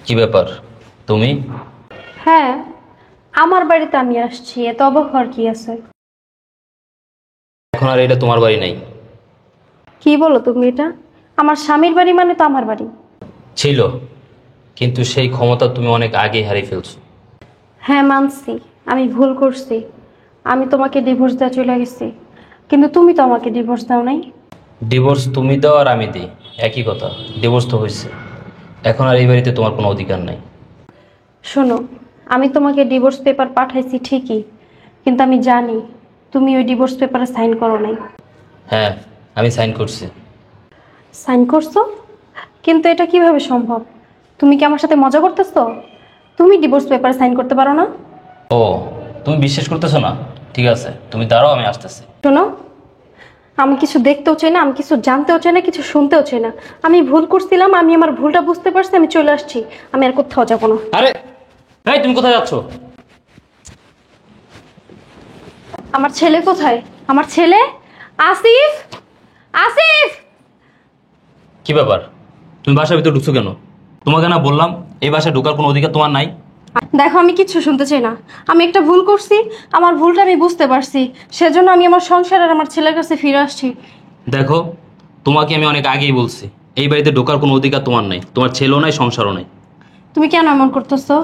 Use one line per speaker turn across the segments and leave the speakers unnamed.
কি ব্যাপার তুমি?
হ্যাঁ, আমার বাড়িতে আমি আসছি, এত অবাক হওয়ার কি আছে?
এখন আর এটা তোমার বাড়ি নাই।
কি বলো তুমি এটা? আমার স্বামীর বাড়ি মানে তো আমার বাড়ি।
ছিল, কিন্তু সেই ক্ষমতা তুমি অনেক আগেই হারিয়ে ফেলছো।
হ্যাঁ মানছি, আমি ভুল করছি। আমি তোমাকে ডিভোর্স দেওয়া চলে গেছি, কিন্তু তুমি তো আমাকে ডিভোর্স দাও নাই।
ডিভোর্স তুমি দাও আর আমি দিই, একই কথা। ডিভোর্স তো হয়েছে, এখন আর এই বাড়িতে তোমার কোনো অধিকার নাই।
শোনো, আমি তোমাকে ডিভোর্স পেপার পাঠাইছি ঠিকই, কিন্তু আমি জানি তুমি ওই ডিভোর্স পেপারে সাইন করো নাই।
হ্যাঁ, আমি সাইন করছি।
সাইন করছো? কিন্তু এটা কিভাবে সম্ভব? তুমি কি আমার সাথে মজা করতেছো? তুমি ডিভোর্স পেপারে সাইন করতে পারো না?
ও, তুমি বিশ্বাস করতেছো না? ঠিক আছে, তুমি দাঁড়াও, আমি আসতেছি।
শোনো, আমি কিছু দেখতেও চাই না, আমি কিছু জানতেও চাই না, কিছু শুনতেও চাই না। আমি ভুল করছিলাম, আমি আমার ভুলটা বুঝতে পারছি, আমি চলে আসছি। আমি আর কোথাও যাবো না।
আরে এই, তুমি কোথায় যাচ্ছ?
আমার ছেলে কোথায়? আমার ছেলে আসিফ! আসিফ!
কি ব্যাপার, তুমি বাসার ভিতরে ঢুকছো কেন? তোমাকে না বললাম এই বাসায় ঢোকার কোনো অধিকার তোমার নাই?
দেখো, আমি কিচ্ছু শুনতে চাই না। আমি একটা ভুল করছি, আমার ভুলটা আমি বুঝতে পারছি, সেজন্য আমি আমার সংসার আর আমার ছেলের কাছে ফিরে আসছি।
দেখো, তোমাকে আমি অনেক আগেই বলছি এই বাড়িতে ঢোকার কোনো অধিকার তোমার নাই, তোমার ছেলেও নাই, সংসারও নাই।
তুমি কেন এমন করতেছো?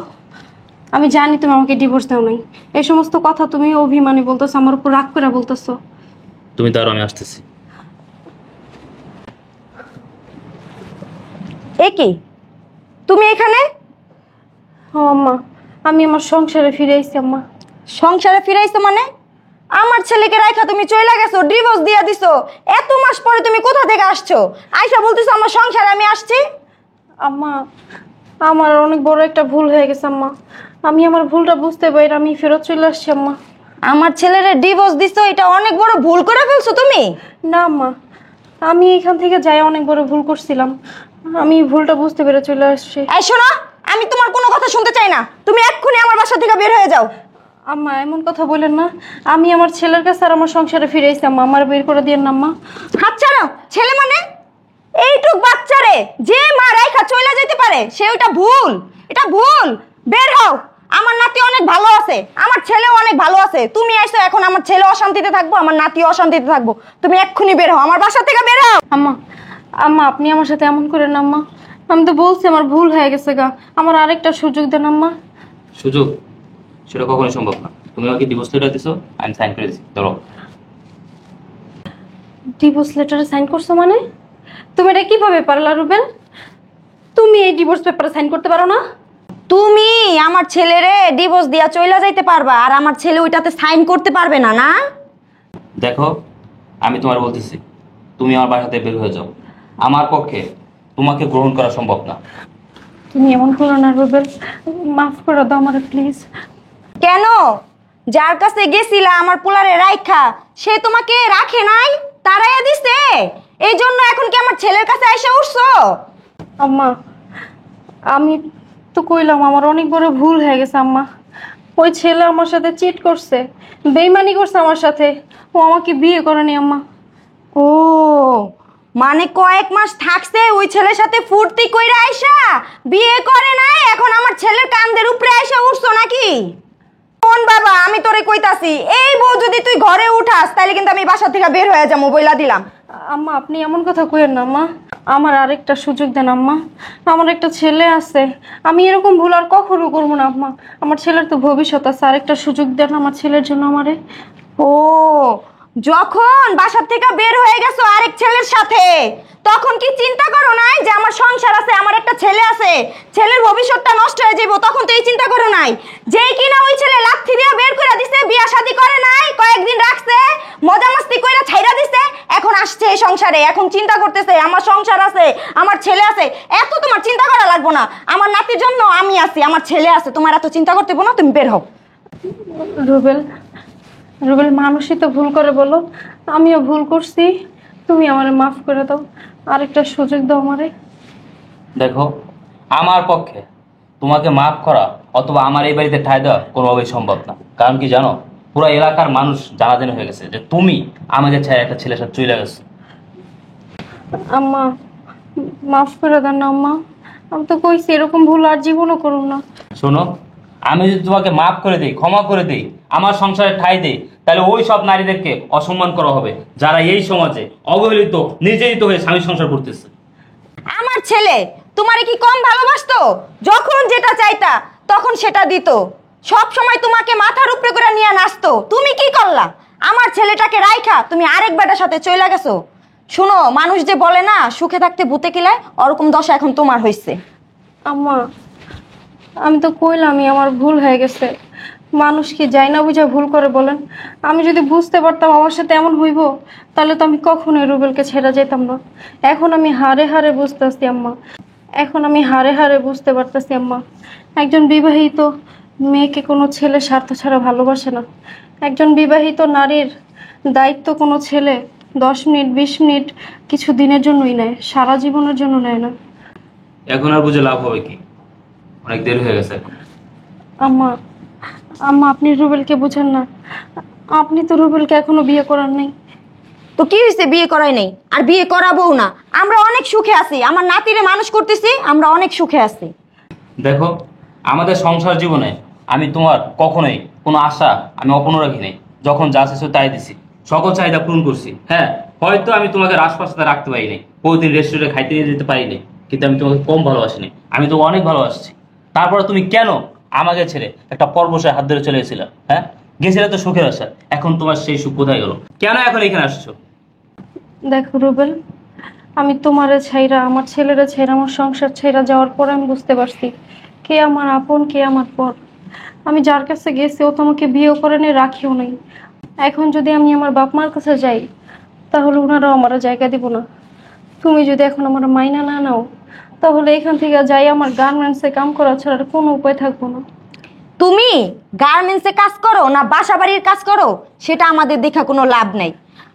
আমি জানি তুমি আমাকে ডিভোর্স দাও নাই। এই সমস্ত কথা তুমি অভিমানী বলতেছো, আমার উপর রাগ করে বলতেছো।
তুমি দাঁড়াও, আমি আসতেছি।
এ কি, তুমি এখানে?
ও আম্মা, আমি আমার সংসারে ফিরে আইছি আম্মা।
সংসারে ফিরাইছো মানে? আমার ছেলেকে রাইখা তুমি চলে গেছো, ডিভোর্স দিয়ে দিছো। এত মাস পরে তুমি কোথা থেকে আসছো? আইসা বলতেছো আমার সংসারে আমি আসছি।
আম্মা, আমার অনেক বড় একটা ভুল হয়ে গেছে আম্মা। আমি আমার ভুলটা বুঝতে পারি, আমি ফেরত চলে আসছি আম্মা।
আমার ছেলেরে ডিভোর্স দিছো, এটা অনেক বড় ভুল করে ফেলছো তুমি।
না আম্মা, আমি এখান থেকে যাই অনেক বড় ভুল করছিলাম। আমি ভুলটা বুঝতে পেরে চলে আসছি।
এই শোনো, আমি তোমার কোনো কথা শুনতে চাই না। তুমি এক্ষুনি আমার বাসা থেকে বের হয়ে যাও।
আম্মা এমন কথা বলেন না, আমি আমার ছেলের কাছে আর আমার সংসারে ফিরে এসেছি আম্মা, আমার বের করে দিয়েন না আম্মা।
হাত ছাড়ো। ছেলে মানে এইটুক বাচ্চারে যে মা রাইখা চলে যেতে পারে, সে ওটা ভুল। এটা ভুল। বের হও। আমার নাতি অনেক ভালো আছে, আমার ছেলেও অনেক ভালো আছে। তুমি এসো, এখন আমার ছেলে অশান্তিতে থাকবো, আমার নাতিও অশান্তিতে থাকবো। তুমি এক্ষুনি বের হও, আমার বাসা থেকে বের হও।
আম্মা, আম্মা আপনি আমার সাথে এমন করেন না আম্মা। আমি তো বলছি আমার ভুল হয়ে গেছে গা, আমার আরেকটা সুযোগ দেন আম্মা।
সুযোগ? সেটা কখনোই সম্ভব না। তুমি আমাকে ডিভোর্স লেটার দিছো, আমি সাইন করে দিছি, ধরো।
ডিভোর্স লেটারে সাইন করছো মানে? তুমি এটা কিভাবে পারলা রুবেল? তুমি এই ডিভোর্স পেপারে সাইন করতে পারো না?
তুমি আমার ছেলেরে ডিভোর্স দিয়া চইলা যাইতে পারবা, আর আমার ছেলে ওইটাতে সাইন করতে পারবে না, না?
দেখো, আমি তোমার বলতেছি, তুমি আমার বাসাতে বের হয়ে যাও। আমার পক্ষে তোমাকে গ্রহণ করা সম্ভব না।
তুমি এমন করো না রুবেল, মাফ করে দাও আমারে প্লিজ।
কেন? যার কাছে গেছিলা আমার পোলারে রাইখা, সে তোমাকে রাখে নাই, তারাইয়া দিছে। এই জন্য এখন কি আমার ছেলের কাছে আইসা উঠছো?
আম্মা, আমি তো কইলাম আমার অনেক বড় ভুল হয়ে গেছে আম্মা। ওই ছেলে আমার সাথে চিট করছে, বেইমানি করছে আমার সাথে। ও আমাকে বিয়ে করেনি আম্মা।
ও, মানে কয়েক মাস থাকছে ওই ছেলের সাথে ফুর্তি কইরা আইসা বিয়ে করে নাই, এখন আমার ছেলের কান্দের উপরে আইসা উঠছো নাকি? কোন বাবা, আমি তোরে কইতাছি, এই বউ যদি তুই ঘরে উঠাস তাহলে কিন্তু আমি বাসা থেকে বের হয়ে যাবো, বইলা দিলাম।
আম্মা আপনি এমন কথা কইেন না আম্মা, আমার আরেকটা সুযোগ দেন আম্মা। আমার একটা ছেলে আছে, আমি এরকম ভুল আর কখনো করবো না আম্মা। আমার ছেলের তো ভবিষ্যৎ আছে, আরেকটা সুযোগ দেন আমার ছেলের জন্য আমারে।
ও, যখন বাসা থেকে বের হয়ে গেছো আরেক ছেলের সাথে, তখন কি চিন্তা করো নাই যে আমার সংসার আছে, আমার একটা ছেলে আছে, ছেলের ভবিষ্যৎটা নষ্ট হয়ে যাবো? তখন তো এই চিন্তা করো নাই। যেই কিনা ওই ছেলে লাথি দিয়ে বের করে দিছে, বিয়া শাদী করে নাই, কয়েকদিন রাখছে, মজা মাস্তি কইরা ছাইরা দিছে, এখন আসছে এই সংসারে, এখন চিন্তা করতেছে আমার সংসার আছে, আমার ছেলে আছে। এত তোমার চিন্তা করা লাগবো না, আমার নাতির জন্য আমি আছি, আমার ছেলে আছে, তোমার এত চিন্তা করতে হবে না, তুমি বের হও।
রুবেল, রুবেল মানুষই তো ভুল করে বলো, আমিও ভুল করছি। তুমি আমারে মাফ করে দাও, আরেকটা সুযোগ দাও আমারে।
দেখো, আমার পক্ষে তোমাকে মাফ করা অথবা আমার এই বাড়িতে ঠাঁই দেওয়া কোনোভাবেই সম্ভব না। কারণ কি জানো, পুরো এলাকার মানুষ জানাজানি হয়ে গেছে যে তুমি আমাদের ছেড়ে একটা ছেলের সাথে চলে গেছো।
আম্মা মাফ করে দেন না আম্মা, আমি তো কইছি এরকম ভুল আর জীবনও করুন না।
শোনো, আমি যদি তোমাকে মাফ করে দিই, ক্ষমা করে দিই, আমার সংসারে ঠাঁই দেই, তাহলে ওই সব নারীদেরকে অসম্মান করা হবে যারা এই সমাজে অবহেলিত, নির্যাতিত হয়ে স্বামী সংসার করতেছে।
আমার ছেলে তোমারে কি কম ভালোবাসতো? যখন যেটা চাইতা তখন সেটা দিত, সব সময় তোমাকে মাথার উপরে করে নিয়ে নাচতো। তুমি কি করলা? আমার ছেলেটাকে রাইখা তুমি আরেক বেটার সাথে চইলা গেছো। শুনো, মানুষ যে বলে না সুখে থাকতে ভূতে কিলায়, ওরকম দশা এখন তোমার হইছে।
আম্মা, আমি তো কইলামই আমার ভুল হয়ে গেছে। মানুষ কি যাই না বুঝা ভুল করে বলেন? আমি যদি বুঝতে পারতাম আমার সাথে এমন হইব, তাহলে তো আমি কখনোই রুবেলকে ছেড়ে যেতাম না। এখন আমি হারে হারে বুঝতেছি আম্মা, এখন আমি হারে হারে বুঝতে পারতেছি আম্মা, একজন বিবাহিত মেয়েকে কোনো ছেলে স্বার্থ ছাড়া ভালোবাসে না। একজন বিবাহিত নারীর দায়িত্ব কোনো ছেলে 10 মিনিট 20 মিনিট কিছু দিনের জন্যই নেয়, সারা জীবনের জন্য নেয় না।
এখন আর বুঝে লাভ হবে কি? অনেক দেরি হয়ে গেছে এখন।
আম্মা, আম্মা আপনি রুবেলকে বুঝেন না। আপনি তো রুবেলকে এখনো বিয়ে করার নেই।
তো কি হয়েছে? বিয়ে করাই নেই আর বিয়ে করাবো না। আমরা অনেক সুখে আছি, আমার নাতিরে মানুষ করতেছি, আমরা অনেক সুখে আছি।
দেখো, আমাদের সংসার জীবনে আমি তোমার কখনোই কোনো আশা আমি অপূর্ণ রাখিনি। যখন যা চাইছো তাই দিছি, সকল চাহিদা পূরণ করছি। হ্যাঁ, হয়তো আমি তোমাকে রাজপ্রাসাদে রাখতে পারিনি, প্রতিদিন রেস্টুরেন্টে খাইতে নিয়ে যেতে পারিনি, কিন্তু আমি তোমাকে কম ভালোবাসিনি। আমি তো অনেক ভালোবাসছি। তারপরে তুমি কেন আমাকে ছেড়ে একটা পরবশায় হাত ধরে চলে গেছিলে? হ্যাঁ, গেছিলে তো সুখের আশা। এখন তোমার সেই সুখ কোথায় গেল? কেন এখন এখানে আসছো?
দেখো রুবেল, আমি তোমারে ছাইরা, আমার ছেলেরে ছাইরা, আমার সংসার ছাইরা যাওয়ার পর আমি বুঝতে পারছি কে আমার আপন, কে আমার পর। আমি যার কাছে গেছি ও তো আমাকে বিয়েও করে নেই, রাখিও নেই। এখন যদি আমি আমার বাপ মার কাছে যাই, তাহলে ওনারাও আমার জায়গা দিব না। তুমি যদি এখন আমার মাইনা না নাও, তাহলে এখান থেকে যাই আমার গার্মেন্টসে কাম করা ছাড়া আর কোনো উপায় থাকবো না।
তুমি গার্মেন্টসে কাজ করো না বাসা বাড়ির কাজ করো, সেটা আমাদের দেখা কোনো লাভ নেই।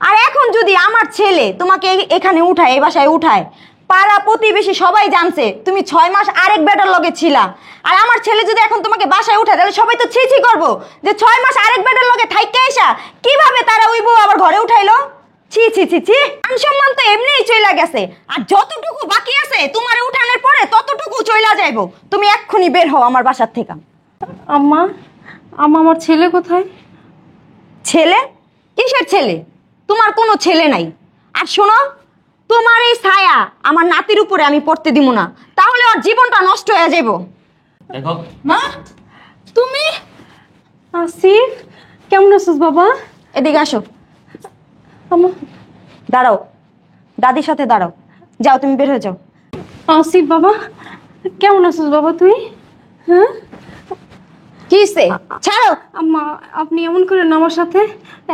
আর এখন যদি আমার ছেলে তোমাকে এখানে উঠায়, এই বাসায় উঠায়, পাড়া প্রতিবেশী সবাই জানছে তুমি 6 মাস আরেক বেটার লগে ছিলা, আর আমার ছেলে যদি এখন তোমাকে বাসায় উঠায়, তাহলে সবাই তো ছি করবো যে 6 মাস আরেক বেটার লগে থাইকে আইসা কিভাবে তারা ওই বউ আবার ঘরে উঠাইলো। ছি ছি ছি ছি, সম্মান তো এমনিই চইলা গেছে, আর যতটুকু বাকি আছে তোমার উঠানোর পরে ততটুকু চইলা যাইবো। তুমি এক্ষুনি বের হও আমার বাসার থেকে।
আম্মা, আম্মা আমার ছেলে কোথায়?
ছেলে? কিসের ছেলে? তোমার কোনো ছেলে নাই। আর শোনো, তোমার এই ছায়া আমার নাতির উপরে আমি পড়তে দিব না, তাহলে ওর জীবনটা নষ্ট হয়ে যাইব।
দেখো,
মা, তুমি
আসিফ, কেমন আছিস বাবা?
এদিকে আসো।
আম্মা,
দাঁড়াও, দাদির সাথে দাঁড়াও। যাও, তুমি বের হয়ে যাও।
আসিফ বাবা, কেমন আছিস বাবা তুই? হ্যাঁ
কি হইছে? ছাড়ো।
আম্মা, আপনি এমন করেন আমার সাথে?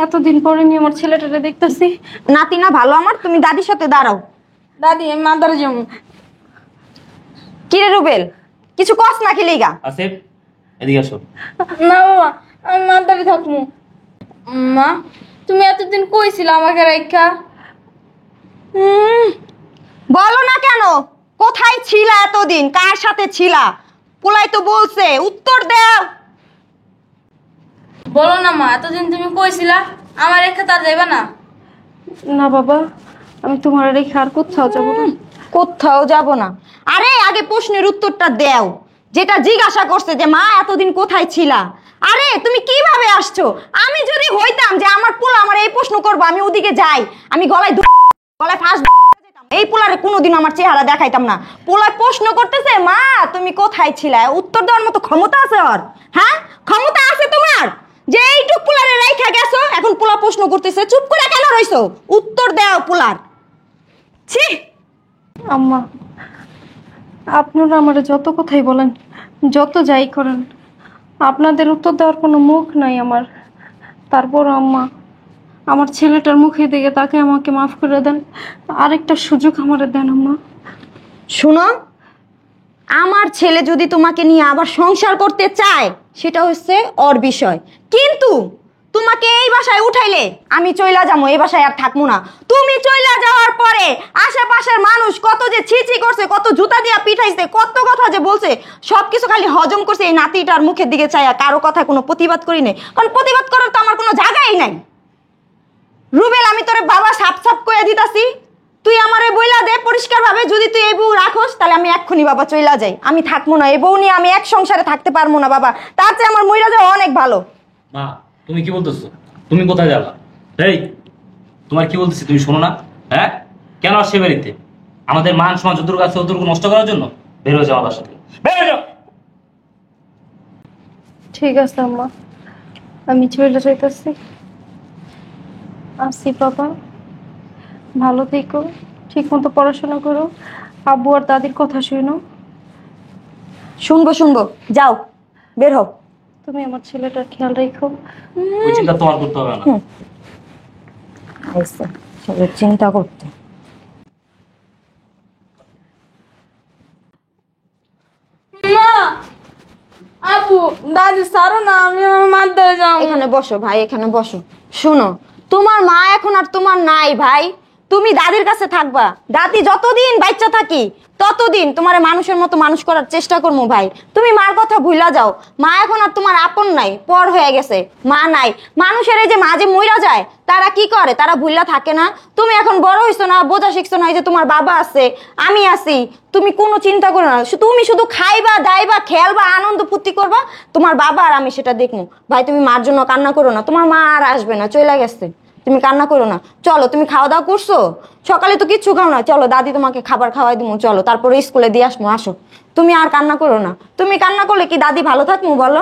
এতদিন পরে আমি আমার ছেলেটাকে দেখতেছি।
নাতি না ভালো আমার, তুমি দাদির সাথে দাঁড়াও।
দাদি, আমি মাদারে যাবো।
কি রে রুবেল, কিছু কস না কি লেগা?
আসিফ এদিকে আসো।
না বাবা, আমি মাদারে থাকবো। মা, তুমি এতদিন কইছিল আমাকে রাইখা?
বলো না কেন, কোথায় ছিলা এতদিন, কার সাথে ছিলা? পোলাই তো বলছে, উত্তর দাও।
বলো না মা, এতদিন তুমি কইছিলা আমার রেখে তার যাইবা না?
না বাবা, আমি তোমার রেখে আর কোথাও যাবো না।
কোথাও যাব না? আরে আগে প্রশ্নের উত্তরটা দাও, যেটা জিজ্ঞাসা করছে যে মা এতদিন কোথায় ছিলা। আরে তুমি কিভাবে আসছো? আমি যদি হইতাম যে আমার পোলা আমার এই প্রশ্ন করবো, আমি ওদিকে যাই, আমি গলায় ফাঁস যেতাম। এই পোলারে কোনোদিন আমার চেহারা দেখাইতাম না। পোলা প্রশ্ন করতেছে মা তুমি কোথায় ছিলা, উত্তর দেওয়ার মতো ক্ষমতা আছে ওর? হ্যাঁ, ক্ষমতা আছে তোমার যে এইটুক পোলারে রাইখা গেছো, এখন পোলা প্রশ্ন করতেছে, চুপ করে কেন রইছো? উত্তর দাও পোলার। ছি।
আম্মা, আপনারা আমার যত কথাই বলেন, যত যাই করেন, আপনাদের উত্তর দেওয়ার কোনো মুখ নাই আমার। তারপর আম্মা, আমার ছেলেটার মুখে দিকে তাকে আমাকে মাফ করে দেন, আরেকটা সুযোগ আমারে দেন আম্মা।
শুনো, আমার ছেলে যদি তোমাকে নিয়ে আবার সংসার করতে চায়, সেটা হচ্ছে ওর বিষয়, কিন্তু তোমাকে এই বাসায় উঠাইলে আমি চইলা যাবো, এই বাসায় আর থাকবো না। তুমি চইলা যাওয়ার পরে আশেপাশের মানুষ কত যে ছিছি করছে, কত জুতা দিয়া পিঠাইছে, কত কথা যে বলছে, সবকিছু খালি হজম করছে এই নাতিটার মুখের দিকে চাইয়া। কারো কথা কোনো প্রতিবাদ করি নাই, কারণ প্রতিবাদ করার তো আমার কোনো জায়গাই নাই। রুবেল, আমি তোরে বাবা সাপ সাপ করে দিতাছি, তুই আমারে বইলা দে পরিষ্কার ভাবে, যদি তুই এই বউ রাখোস তাহলে আমি এক্ষুনি বাবা চইলা যাই, আমি থাকবো না, এই বউ নিয়ে আমি এক সংসারে থাকতে পারবো না বাবা, তার চেয়ে আমার মইরা যাওয়া অনেক ভালো।
মা তুমি কি বলতেছো? তুমি কোথায় যাবা? এই তোমার কি বলতেছি তুমি শোনো না? হ্যাঁ, কেন আসছে বাড়িতে? আমাদের মান সমাজ যতটুকু আছে ততটুকু নষ্ট করার জন্য? বের হয়ে যাও আমার বাসা থেকে, বের হয়ে যাও।
ঠিক আছে আম্মা, আমি চলে যাইতেছি। আসি বাবা, ভালো থেকো, ঠিক মতো পড়াশোনা করো, আব্বু আর দাদির কথা শুনো।
শুনবো শুনবো, যাও বের হও।
তুমি আমার ছেলেটার খেয়াল রেখো।
ওই চিন্তা তোমার করতে হবে না।
আইসা সবে চিন্তা করতে।
মা, আপু, দাদি ছাড়ো না, আমি আমার মার দ্বারা যাবো।
এখানে বসো ভাই, এখানে বসো। শুনো, তোমার মা এখন আর তোমার নাই ভাই, তুমি দাদির কাছে থাকবা। দাদি যতদিন বাচ্চা থাকি ততদিন তোমার মানুষের মতো মানুষ করার চেষ্টা করবো ভাই। তুমি মার কথা ভুলা যাও, মা এখন আর তোমার আপন নাই, পর হয়ে গেছে, মা নাই। মানুষের এই যে মাঝে মইরা যায়, তারা কি করে? তারা ভুলা থাকে না। তুমি এখন বড় হইছো না, বোঝা শিখছো না, এই যে তোমার বাবা আছে, আমি আছি, তুমি কোনো চিন্তা করো না। তুমি শুধু খাইবা দাইবা খেলবা আনন্দ ফুর্তি করবা, তোমার বাবা আর আমি সেটা দেখবো ভাই। তুমি মার জন্য কান্না করো না, তোমার মা আর আসবে না, চলে গেছে, তুমি কান্না করো না। চলো, তুমি খাওয়া দাওয়া করছো? সকালে তো কিচ্ছু খাও না, চলো দাদি তোমাকে খাবার খাওয়াই দিবো, চলো তারপরে স্কুলে দিয়ে আসবো, আসো। তুমি আর কান্না করো না, তুমি কান্না করলে কি দাদি ভালো থাকবো বলো?